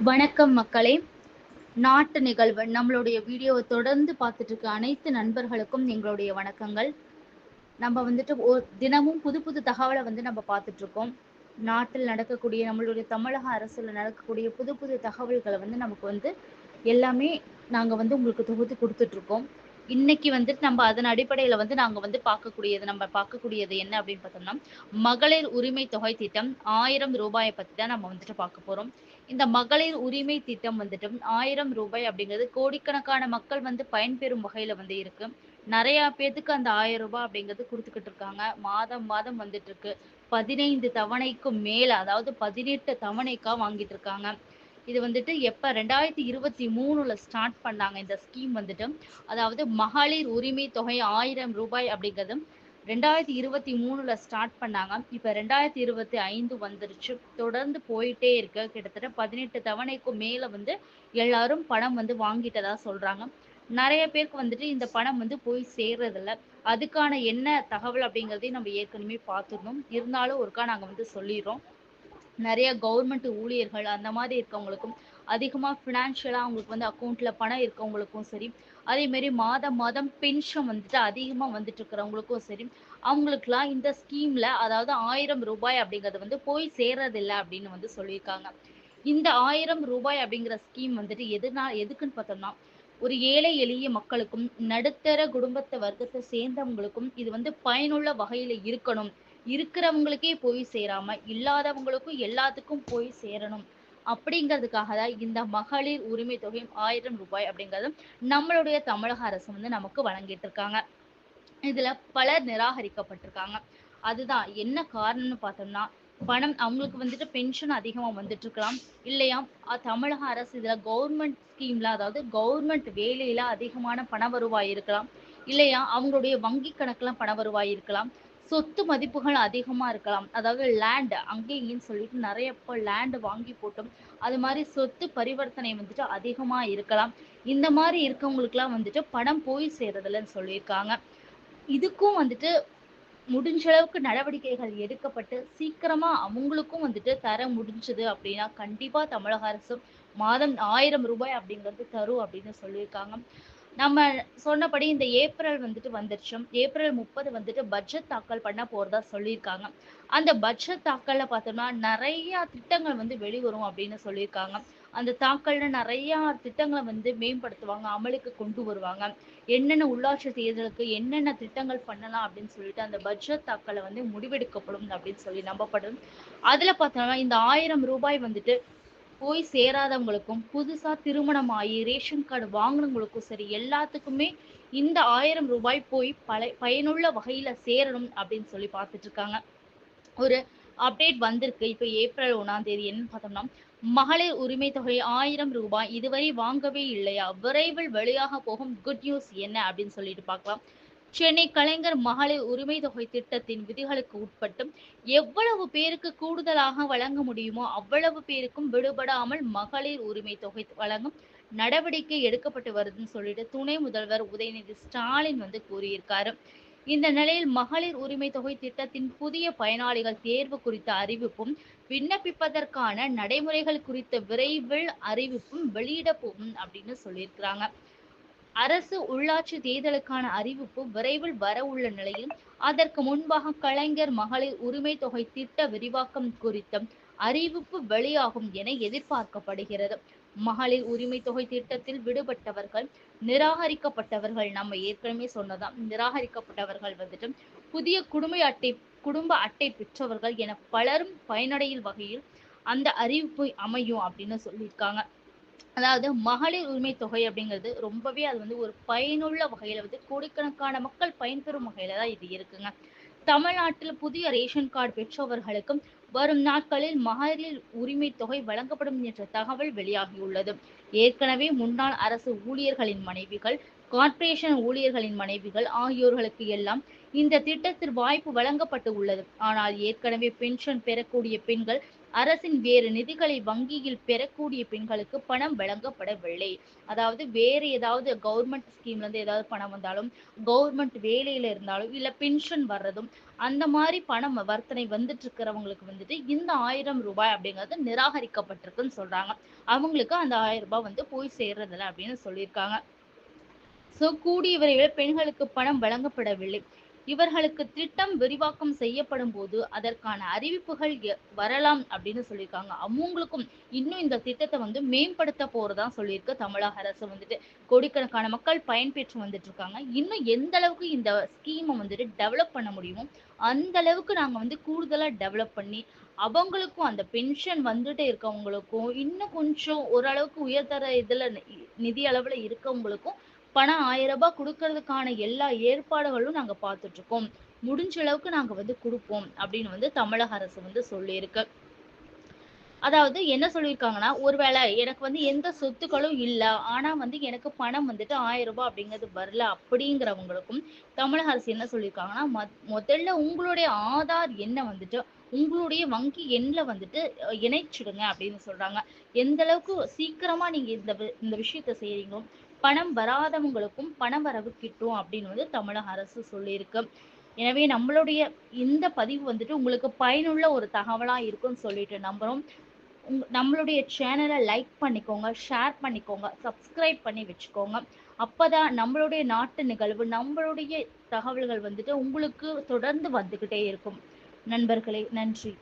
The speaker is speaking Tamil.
வணக்கம் மக்களே! நாட்டு நிகழ்வு நம்மளுடைய வீடியோவ தொடர்ந்து பார்த்துட்டு இருக்க அனைத்து நண்பர்களுக்கும் எங்களுடைய வணக்கங்கள். நம்ம வந்துட்டு தினமும் புது புது தகவல நம்ம பார்த்துட்டு இருக்கோம். நாட்டில் நடக்கக்கூடிய நம்மளுடைய தமிழக அரசுல நடக்கக்கூடிய புது புது தகவல்கள நமக்கு எல்லாமே நாங்க உங்களுக்கு தொகுத்து குடுத்துட்டு இருக்கோம். இன்னைக்கு வந்துட்டு நம்ம அதன் அடிப்படையில நாங்க நம்ம பார்க்கக்கூடியது என்ன அப்படின்னு பார்த்தோம்னா, மகளிர் உரிமை தொகை திட்டம் ரூ. 1000 பத்தி தான் நம்ம பார்க்க போறோம். இந்த மகளிர் உரிமை திட்டம் வந்துட்டு ரூ. 1000 அப்படிங்கிறது கோடிக்கணக்கான மக்கள் பயன்பெறும் வகையில இருக்கு. நெறைய பேத்துக்கு அந்த ரூ. 1000 அப்படிங்கிறது குடுத்துக்கிட்டு இருக்காங்க. மாதம் மாதம் வந்துட்டு இருக்கு. 15 தவணைக்கும் மேல, அதாவது 18 தவணைக்கா வாங்கிட்டு இருக்காங்க. இது எப்ப 2023ல ஸ்டார்ட் பண்ணாங்க இந்த ஸ்கீம் அதாவது மகளிர் உரிமை தொகை ரூ. 1000 அப்படிங்கிறது 2023ல ஸ்டார்ட் பண்ணாங்க. இப்ப 2025 வந்துருச்சு. தொடர்ந்து போயிட்டே இருக்கு. கிட்டத்தட்ட 18 தவணைக்கும் மேல எல்லாரும் பணம் வாங்கிட்டதா சொல்றாங்க. நெறைய பேருக்கு இந்த பணம் போய் சேர்றதில்ல. அதுக்கான என்ன தகவல் அப்படிங்கிறதையும் நம்ம ஏற்கனவே பார்த்துருந்தோம். இருந்தாலும் ஒருக்கா நாங்க சொல்லிர்றோம். நெறைய கவர்மெண்ட் ஊழியர்கள் அந்த மாரி இருக்கவங்களுக்கும், அதிகமா ஃபினான்ஷியலா அவங்களுக்கு அக்கவுண்ட்ல பணம் இருக்கவங்களுக்கும் சரி, அதே மாரி மாதம் மாதம் பென்ஷன் அதிகமா வந்துட்டு இருக்கிறவங்களுக்கும் சரி, அவங்களுக்கெல்லாம் இந்த ஸ்கீம்ல அதாவது ரூ. 1000 அப்படிங்கிறது போய் சேர்றதில்ல அப்படின்னு சொல்லியிருக்காங்க. இந்த ரூ. 1000 அப்படிங்கிற ஸ்கீம் எதுக்குன்னு பார்த்தோம்னா, ஒரு ஏழை எளிய மக்களுக்கும், நடுத்தர குடும்பத்த வர்க்கத்த சேர்ந்தவங்களுக்கும் இது பயனுள்ள வகையில இருக்கணும். இருக்கிறவங்களுக்கே போய் சேராம, இல்லாதவங்களுக்கும் எல்லாத்துக்கும் போய் சேரணும். அப்படிங்கிறதுக்காக தான் இந்த மகளிர் உரிமை தொகை ரூ. 1000 அப்படிங்கிறது நம்மளுடைய தமிழக அரசு நமக்கு வழங்கிட்டு இருக்காங்க. இதுல பலர் நிராகரிக்கப்பட்டிருக்காங்க. அதுதான் என்ன காரணம்னு பார்த்தோம்னா, பணம் அவங்களுக்கு பென்ஷன் அதிகமா வந்துட்டு இருக்கலாம். இல்லையா தமிழக அரசு இதுல கவர்மெண்ட் ஸ்கீம்ல அதாவது கவர்மெண்ட் வேலையில அதிகமான பண வருவாய் இருக்கலாம். இல்லையா அவங்களுடைய வங்கி கணக்குல பண வருவாய் இருக்கலாம். சொத்து மதிப்புகள் அதிகமா இருக்கலாம். அதாவது லேண்ட் அங்கே இங்கேன்னு சொல்லிட்டு நெறைய லேண்ட் வாங்கி போட்டும், அது மாரி சொத்து பரிவர்த்தனை அதிகமா இருக்கலாம். இந்த மாரி இருக்கவங்களுக்கெல்லாம் பணம் போய் சேர்றதில்லன்னு சொல்லியிருக்காங்க. இதுக்கும் முடிஞ்ச அளவுக்கு நடவடிக்கைகள் எடுக்கப்பட்டு, சீக்கிரமா அவங்களுக்கும் தர முடிஞ்சது அப்படின்னா, கண்டிப்பா தமிழக அரசு மாதம் ரூ. 1000 அப்படிங்கிறது தரும் அப்படின்னு சொல்லியிருக்காங்க. நம்ம சொன்னபடி இந்த ஏப்ரல் வந்துருச்சு. ஏப்ரல் 30 பட்ஜெட் தாக்கல் பண்ண போறதா சொல்லியிருக்காங்க. அந்த பட்ஜெட் தாக்கல்ல பார்த்தோம்னா, நெறைய திட்டங்கள் வெளிவரும் அப்படின்னு சொல்லியிருக்காங்க. அந்த தாக்கல்ல நெறைய திட்டங்கள மேம்படுத்துவாங்க, அமலுக்கு கொண்டு வருவாங்க. என்னென்ன உள்ளாட்சி தேர்தலுக்கு என்னென்ன திட்டங்கள் பண்ணலாம் அப்படின்னு சொல்லிட்டு அந்த பட்ஜெட் தாக்கல்ல முடிவெடுக்கப்படும் அப்படின்னு சொல்லி நம்பப்படுது. அதுல பார்த்தோம்னா இந்த ரூ. 1000 போய் சேராதவங்களுக்கும், புதுசா திருமணம் ஆகி ரேஷன் கார்டு வாங்குனவங்களுக்கும் சரி, எல்லாத்துக்குமே இந்த ரூ. 1000 போய் பயனுள்ள வகையில சேரணும் அப்படின்னு சொல்லி பார்த்துட்டு இருக்காங்க. ஒரு அப்டேட் வந்திருக்கு. இப்ப ஏப்ரல் 1ஆம் தேதி என்னன்னு பார்த்தோம்னா, மகளிர் உரிமை தொகை ரூ. 1000 இதுவரை வாங்கவே இல்லையா? விரைவில் வெளியாக போகும் குட் நியூஸ் என்ன அப்படின்னு சொல்லிட்டு பார்க்கலாம். சென்னை கலைஞர் மகளிர் உரிமை தொகை திட்டத்தின் விதிகளுக்கு உட்பட்டு எவ்வளவு பேருக்கு கூடுதலாக வழங்க முடியுமோ அவ்வளவு பேருக்கும் விடுபடாமல் மகளிர் உரிமை தொகை வழங்கும் நடவடிக்கை எடுக்கப்பட்டு வருதுன்னு சொல்லிட்டு துணை முதல்வர் உதயநிதி ஸ்டாலின் கூறியிருக்காரு. இந்த நிலையில் மகளிர் உரிமை தொகை திட்டத்தின் புதிய பயனாளிகள் தேர்வு குறித்த அறிவிப்பும், விண்ணப்பிப்பதற்கான நடைமுறைகள் குறித்த விரைவில் அறிவிப்பும் வெளியிட போகும் அப்படின்னு சொல்லியிருக்கிறாங்க. அரசு உள்ளாட்சி தேர்தலுக்கான அறிவிப்பு விரைவில் வர உள்ள நிலையில், அதற்கு முன்பாக கலைஞர் மகளிர் உரிமை தொகை திட்ட விரிவாக்கம் குறித்த அறிவிப்பு வெளியாகும் என எதிர்பார்க்கப்படுகிறது. மகளிர் உரிமை தொகை திட்டத்தில் விடுபட்டவர்கள், நிராகரிக்கப்பட்டவர்கள், நம்ம ஏற்கனவே சொன்னதான் நிராகரிக்கப்பட்டவர்கள் புதிய குடும்ப அட்டை பெற்றவர்கள் என பலரும் பயனடையும் வகையில் அந்த அறிவிப்பு அமையும் அப்படின்னு சொல்லியிருக்காங்க. அதாவது மகளிர் உரிமை தொகை அப்படிங்கிறது ரொம்பவே அது ஒரு பயனுள்ள வகையில கோடிக்கணக்கான மக்கள் பயன்பெறும் வகையில தான் இது இருக்குங்க. தமிழ்நாட்டில் புதிய ரேஷன் கார்டு பெற்றவர்களுக்கும் வரும் நாட்களில் மகளிர் உரிமை தொகை வழங்கப்படும் என்ற தகவல் வெளியாகியுள்ளது. ஏற்கனவே முன்னாள் அரசு ஊழியர்களின் மனைவிகள், கார்ப்பரேஷன் ஊழியர்களின் மனைவிகள் ஆகியோர்களுக்கு எல்லாம் இந்த திட்டத்தில் வாய்ப்பு வழங்கப்பட்டு உள்ளது. ஆனால் ஏற்கனவே பென்ஷன் பெறக்கூடிய பெண்கள் அரசின் வேறு நிதிகளை வங்கியில் பெறக்கூடிய பெண்களுக்கு பணம் வழங்கப்படவில்லை. அதாவது வேறு ஏதாவது கவர்மெண்ட் ஸ்கீம்ல இருந்து ஏதாவது பணம் வந்தாலும், கவர்மெண்ட் வேலையில இருந்தாலும், இல்ல பென்ஷன் வர்றதும், அந்த மாரி பணம் வர்த்தனை வந்துட்டு இருக்கிறவங்களுக்கு வந்துட்டு இந்த ரூ. 1000 அப்படிங்கிறது நிராகரிக்கப்பட்டிருக்குன்னு சொல்றாங்க. அவங்களுக்கு அந்த ரூ. 1000 வந்து போய் சேர்றதில்ல அப்படின்னு சொல்லியிருக்காங்க. கூடிய விரைவில் பெண்களுக்கு பணம் வழங்கப்படவில்லை. இவர்களுக்கு திட்டம் விரிவாக்கம் செய்யப்படும் போது அதற்கான அறிவிப்புகள் வரலாம் அப்படின்னு சொல்லியிருக்காங்க. அவங்களுக்கும் இன்னும் இந்த திட்டத்தை வந்து மேம்படுத்த போறதா சொல்லியிருக்கு தமிழக அரசு வந்துட்டு. கோடிக்கணக்கான மக்கள் பயன்பெற்று வந்துட்டு இருக்காங்க. இன்னும் எந்த அளவுக்கு இந்த ஸ்கீமை வந்துட்டு டெவலப் பண்ண முடியுமோ அந்த அளவுக்கு நாங்க வந்து கூடுதலா டெவலப் பண்ணி அவங்களுக்கும் அந்த பென்ஷன் வந்துட்டே இருக்கவங்களுக்கும் இன்னும் கொஞ்சம் ஓரளவுக்கு உயர்தர இதுல நிதி அளவுல இருக்கவங்களுக்கும் பணம் ரூ. 1000 குடுக்கறதுக்கான எல்லா ஏற்பாடுகளும் நாங்க பார்த்துட்டு இருக்கோம். முடிஞ்ச அளவுக்கு நாங்க வந்து குடுப்போம் அப்படின்னு வந்து தமிழக அரசு வந்து சொல்லியிருக்கு. அதாவது என்ன சொல்லியிருக்காங்கன்னா, ஒருவேளை எனக்கு வந்து எந்த சொத்துக்களும் இல்ல. ஆனா வந்து எனக்கு பணம் வந்துட்டு ரூ. 1000 அப்படிங்கிறது வரல அப்படிங்கிறவங்களுக்கும் தமிழக அரசு என்ன சொல்லியிருக்காங்கன்னா, முதல்ல உங்களுடைய ஆதார் எண்ண வந்துட்டு உங்களுடைய வங்கி எண்ல வந்துட்டு இணைச்சிடுங்க அப்படின்னு சொல்றாங்க. எந்த அளவுக்கு சீக்கிரமா நீங்க இந்த விஷயத்த செய்றீங்களோ, பணம் வராதவங்களுக்கும் பணவரவு கிட்டும் அப்படின்னு வந்து தமிழக அரசு சொல்லியிருக்கு. எனவே நம்மளுடைய இந்த பதிவு வந்துட்டு உங்களுக்கு பயனுள்ள ஒரு தகவலா இருக்கும்னு சொல்லிட்டு நம்புறோம். நம்மளுடைய சேனலை லைக் பண்ணிக்கோங்க, ஷேர் பண்ணிக்கோங்க, சப்ஸ்கிரைப் பண்ணி வச்சுக்கோங்க. அப்பதான் நம்மளுடைய நாட்டு நிகழ்வு, நம்மளுடைய தகவல்கள் வந்துட்டு உங்களுக்கு தொடர்ந்து வந்துகிட்டே இருக்கும். நண்பர்களே, நன்றி.